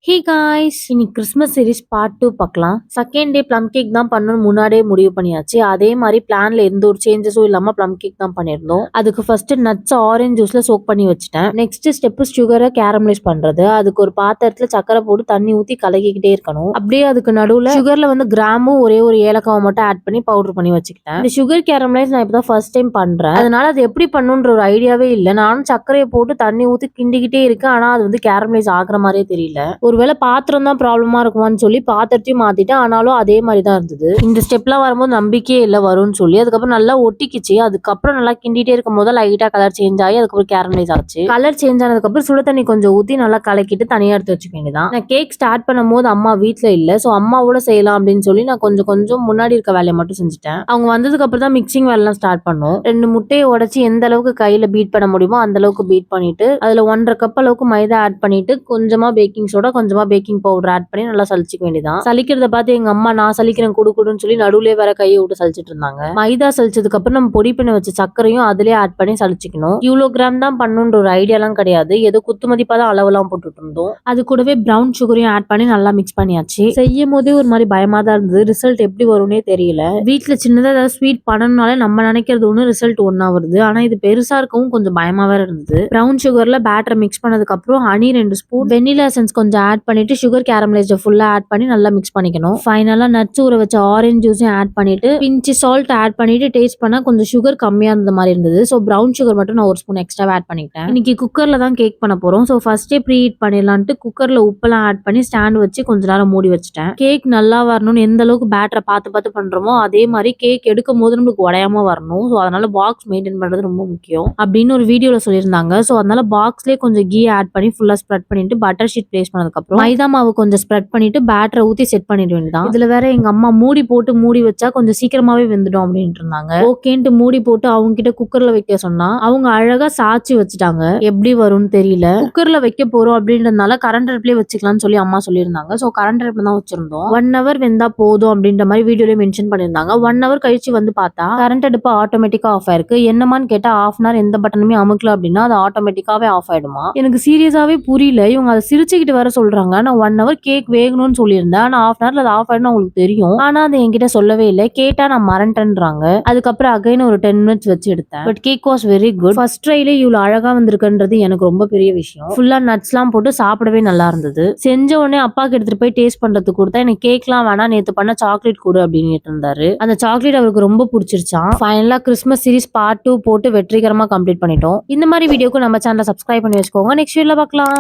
Hey guys, இன்னைக்கு Christmas series part 2 பார்க்கலாம். Second day plum cake தான் பண்ணணும் முன்னாடியே முடிவு பண்ணியாச்சு. அதே மாதிரி பிளான்ல எந்த ஒரு சேஞ்சஸும் இல்லாம ப்ளம் கேக் தான் பண்ணிருந்தோம். அதுக்கு ஃபர்ஸ்ட் நட்ஸ் ஆரஞ்சு ஜூஸ்ல சோக் பண்ணி வச்சுட்டேன். நெக்ஸ்ட் ஸ்டெப் சுகரை கேரமலைஸ் பண்றது. அதுக்கு ஒரு பாத்திரத்துல சக்கரை போட்டு தண்ணி ஊத்தி கலக்கிக்கிட்டே இருக்கணும். அப்படியே அதுக்கு நடுவுல சுகர்ல வந்து கிராமும் ஒரே ஒரு ஏலக்காவை மட்டும் ஆட் பண்ணி பவுடர் பண்ணி வச்சுக்கிட்டேன். இந்த சுகர் கேரமலைஸ் நான் இப்பதான் ஃபர்ஸ்ட் டைம் பண்றேன். அதனால அது எப்படி பண்ணுன்ற ஒரு ஐடியாவே இல்லை. நானும் சர்க்கரையை போட்டு தண்ணி ஊத்தி கிண்டிக்கிட்டே இருக்கேன். ஆனா அது வந்து கேரமலைஸ் ஆகுற மாதிரியே தெரியல. ஒருவேளை பாத்திரம் தான் ப்ராப்ளமா இருக்குமான்னு சொல்லி பாத்திரத்தையும் மாத்திட்டேன். ஆனாலும் அதே மாதிரி தான் இருந்தது. இந்த ஸ்டெப்லாம் வரும்போது நம்பிக்கையே இல்லை வரும்னு சொல்லி அதுக்கப்புறம் நல்லா ஒட்டிக்கிச்சு. அதுக்கப்புறம் நல்லா கிண்டிட்டே இருக்கும் போது லைட்டா கலர் சேஞ்ச் ஆகி அதுக்கப்புறம் கேரமலைஸ் ஆச்சு. கலர் சேஞ்ச் ஆனதுக்கு அப்புறம் சுட தண்ணி கொஞ்சம் ஊத்தி நல்லா கலக்கிட்டு தனியா எடுத்து வச்சுக்க வேண்டியதான். நான் கேக் ஸ்டார்ட் பண்ணும் போது அம்மா வீட்டுல இல்ல, சோ அம்மாவோட செய்யலாம் அப்படின்னு சொல்லி நான் கொஞ்சம் கொஞ்சம் முன்னாடி இருக்க வேலையை மட்டும் செஞ்சுட்டேன். அவங்க வந்ததுக்கு அப்புறம் தான் மிக்சிங் வேலை ஸ்டார்ட் பண்ணும். 2 முட்டையை உடைச்சு எந்த அளவுக்கு கையில பீட் பண்ண முடியுமோ அந்த அளவுக்கு பீட் பண்ணிட்டு அதுல 1.5 கப் அளவுக்கு மைதா ஆட் பண்ணிட்டு கொஞ்சமா பேக்கிங் சோடா கொஞ்சமா பேக்கிங் பவுடர் ஆட் பண்ணி நல்லா சலிச்சுக்க வேண்டியதான். சலிக்கிறத பார்த்து எங்க அம்மா நான் சலிக்கிறேன் குடுன்னு சொல்லி நடுவுல வேற கையை விட்டு சலிச்சிட்டு இருந்தாங்க. மைதா சலிச்சதுக்கு அப்புறம் நம்ம பொடி பண்ணி வச்ச சக்கரையும் அதுலயே ஆட் பண்ணி சலிச்சுக்கணும். இவ்வளோ கிராம் தான் பண்ணுன்ற ஒரு ஐடியாலாம் கிடையாது. ஏதோ குத்து மதிப்பா தான் அளவுலாம் போட்டுட்டு இருந்தோம். அது கூடவே பிரவுன் சுகரையும் ஆட் பண்ணி நல்லா மிக்ஸ் பண்ணியாச்சு. செய்யும் போதே ஒரு மாதிரி பயமா தான் இருந்தது. ரிசல்ட் எப்படி வரும்னே தெரியல. வீட்டுல சின்னதா ஏதாவது ஸ்வீட் பண்ணணும்னாலே நம்ம நினைக்கிறது ஒண்ணு ரிசல்ட் ஒண்ணா வருது. ஆனா இது பெருசா இருக்கவும் கொஞ்சம் பயமா வேற இருந்தது. பிரவுன் சுகர்ல பேட்டர் மிக்ஸ் பண்ணதுக்கு அப்புறம் ஹனி 2 ஸ்பூன் வெனிலா எசன்ஸ் கொஞ்சம் ஆட் பண்ணிட்டு சுகர் கேரமலைஸ்ட் ஃபுல்லா ஆட் பண்ணி நல்லா மிக்ஸ் பண்ணிக்கணும். ஃபைனலா நட்ஸ் ஊற வச்ச ஆரஞ்சு ஜூஸையும் ஆட் பண்ணிட்டு பிஞ்சி சால்ட் ஆட் பண்ணிட்டு டேஸ்ட் பண்ணா கொஞ்சம் சுகர் கம்மியா இருந்த மாதிரி இருந்தது. ஸோ பிரவுன் சுகர் மட்டும் நான் ஒரு ஸ்பூன் எக்ஸ்ட்ரா ஆட் பண்ணிக்கிட்டேன். இன்னைக்கு குக்கர்ல தான் கேக் பண்ண போறோம். ஸோ ஃபர்ஸ்டே ப்ரீ ஹீட் பண்ணிடலான்ட்டு குக்கர்ல உப்பெல்லாம் ஆட் பண்ணி ஸ்டாண்ட் வச்சு கொஞ்ச நேரம் மூடி வச்சுட்டேன். கேக் நல்லா வரணும்னு எந்த அளவுக்கு பேட்டரை பார்த்து பார்த்து பண்றோமோ அதே மாதிரி கேக் எடுக்கும் போது நம்மளுக்கு உடையாம வரணும். ஸோ அதனால பாக்ஸ் மெயின்டைன் பண்றது ரொம்ப முக்கியம் அப்படின்னு ஒரு வீடியோல சொல்லியிருந்தாங்க. ஸோ அதனால பாக்ஸ்லேயே கொஞ்சம் கீ ஆட் பண்ணி ஃபுல்லா ஸ்ப்ரெட் பண்ணிட்டு பட்டர் ஷீட் பிளேஸ் பண்ணதுக்கு அப்புறம் மைதா மாவு கொஞ்சம் ஸ்ப்ரெட் பண்ணிட்டு பேட்டரை ஊத்தி செட் பண்ணிட வேண்டியதான். இதுல வேற எங்க அம்மா மூடி போட்டு மூடி வச்சா கொஞ்சம் சீக்கிரமாவே வெந்துடும் அப்படின்ட்டு இருந்தாங்க. ஓகேன்ட்டு மூடி போட்டு அவங்க கிட்ட குக்கர்ல வைக்க சொன்னா அவங்க அழகா சாச்சி வச்சுட்டாங்க. எப்படி வரும்னு தெரியல. குக்கர்ல வைக்க போறோம் அப்படின்றதுனால கரண்ட் அடுப்புலயே வச்சுக்கலாம்னு சொல்லி அம்மா சொல்லியிருந்தாங்க. சோ கரண்ட் அடுப்புல தான் வச்சிருந்தோம். 1 hour வெந்தா போதும் அப்படின்ற மாதிரி வீடியோல மென்ஷன் பண்ணிருந்தாங்க. 1 hour கழிச்சு வந்து பார்த்தா கரண்ட் அடுப்பு ஆட்டோமேட்டிக்கா ஆஃப் ஆயிருக்கு. என்னமான்னு கேட்டா half an hour எந்த பட்டனுமே அமுக்கல அப்படின்னா அது ஆட்டோமேட்டிக்காவே ஆஃப் ஆயிடுமா. எனக்கு சீரியஸாவே புரியல. இவங்க அதை சிரிச்சுக்கிட்டு வர சொல்றாங்க. நான் 1 hour கேக் வேகணும்னு சொல்லியிருந்தேன். ஆனா half an hourல அது ஆஃப் ஆயிடும் உங்களுக்கு தெரியும். ஆனா அது என்கிட்ட சொல்லவே இல்லை. கேட்டா நான் மறந்துட்டேன்றாங்க. அதுக்கப்புறம் அகைன் ஒரு 10 minutes வச்சு எடுத்தேன். But cake was very good. First ட்ரைல இவ்வளவு அழகா வந்திருக்குன்றது எனக்கு ரொம்ப பெரிய விஷயம். ஃபுல்லா நட்ஸ் எல்லாம் போட்டு சாப்பிடவே நல்லா இருந்தது. செஞ்ச உடனே அப்பாக்கு எடுத்துட்டு போய் டேஸ்ட் பண்றதுக்கு கொடுத்தா எனக்கு கேக்லாம் வேணாம் நேத்து பண்ண சாக்லேட் கொடு அப்படின்னு இருந்தாரு. அந்த சாக்லேட் அவருக்கு ரொம்ப பிடிச்சிருச்சான். ஃபைனலா கிறிஸ்மஸ் சீரிஸ் பார்ட் 2 போட்டு வெற்றிகரமா கம்ப்ளீட் பண்ணிட்டோம். இந்த மாதிரி வீடியோக்கு நம்ம சேனலை சப்ஸ்கிரைப் பண்ணி வச்சுக்கோங்க. நெக்ஸ்ட் வீடியோல பார்க்கலாம்.